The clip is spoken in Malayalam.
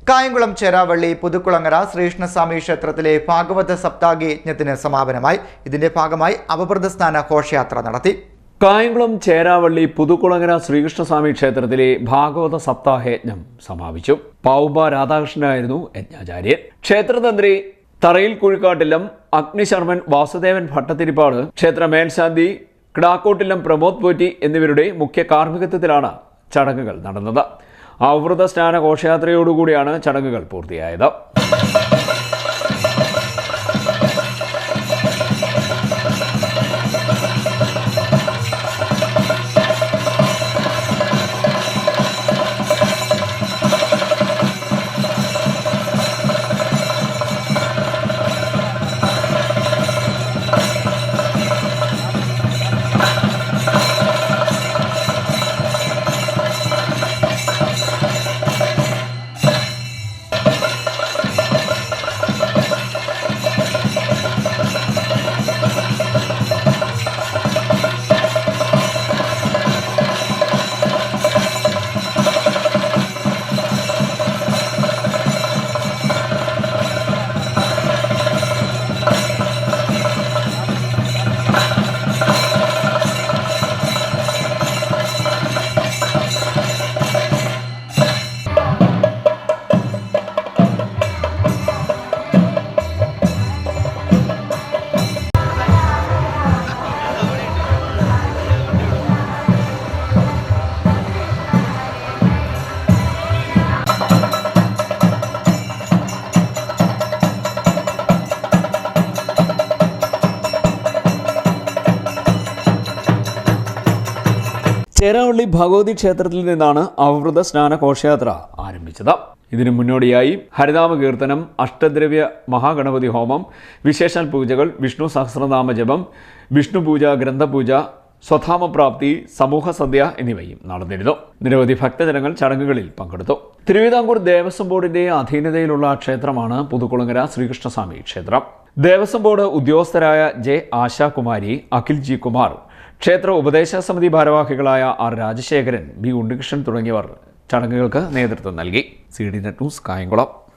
കായംകുളം ചേരാവള്ളി പുതുക്കുളങ്ങര ശ്രീകൃഷ്ണസ്വാമി ക്ഷേത്രത്തിലെ ഭാഗവത സപ്താഹ യജ്ഞത്തിന് സമാപനമായി. ഇതിന്റെ ഭാഗമായി അവഭൃതസ്നാന ഘോഷയാത്ര നടത്തി. കായംകുളം ചേരാവള്ളി പുതുക്കുളങ്ങര ശ്രീകൃഷ്ണസ്വാമി ക്ഷേത്രത്തിലെ ഭാഗവത സപ്താഹ യജ്ഞം സമാപിച്ചു. പാവുമ്പ രാധാകൃഷ്ണനായിരുന്നു യജ്ഞാചാര്യൻ. ക്ഷേത്രതന്ത്രി തറയിൽ കുഴിക്കാട്ടില്ലം അഗ്നിശർമ്മൻ വാസുദേവൻ ഭട്ടത്തിരിപ്പാട്, ക്ഷേത്ര മേൽശാന്തി കിടാക്കോട്ടില്ലം പ്രമോദ് പോറ്റി എന്നിവരുടെ മുഖ്യ കാർമ്മികത്വത്തിലാണ് ചടങ്ങുകൾ നടന്നത്. അവഭൃത സ്നാന ഘോഷയാത്രയോടുകൂടിയാണ് ചടങ്ങുകൾ പൂർത്തിയായത്. ചേരാവള്ളി ഭഗവതി ക്ഷേത്രത്തിൽ നിന്നാണ് അവഭൃത സ്നാന ഘോഷയാത്ര ആരംഭിച്ചത്. ഇതിനു മുന്നോടിയായി ഹരിനാമ കീർത്തനം, അഷ്ടദ്രവ്യ മഹാഗണപതി ഹോമം, വിശേഷാൽ പൂജകൾ, വിഷ്ണു സഹസ്രനാമ ജപം, വിഷ്ണു പൂജ, ഗ്രന്ഥപൂജ, സ്വധാമപ്രാപ്തി, സമൂഹ സദ്യ എന്നിവയും നടന്നിരുന്നു. നിരവധി ഭക്തജനങ്ങൾ ചടങ്ങുകളിൽ പങ്കെടുത്തു. തിരുവിതാംകൂർ ദേവസ്വം ബോർഡിന്റെ അധീനതയിലുള്ള ക്ഷേത്രമാണ് പുതുക്കുളങ്ങര ശ്രീകൃഷ്ണസ്വാമി ക്ഷേത്രം. ദേവസ്വം ബോർഡ് ഉദ്യോഗസ്ഥരായ ജെ ആശാകുമാരി, അഖിൽ ജി കുമാർ, ക്ഷേത്ര ഉപദേശ സമിതി ഭാരവാഹികളായ ആർ രാജശേഖരൻ, ബി ഉണ്ണികൃഷ്ണൻ തുടങ്ങിയവർ ചടങ്ങുകൾക്ക് നേതൃത്വം നൽകി. CDNet news, Kayamkulam.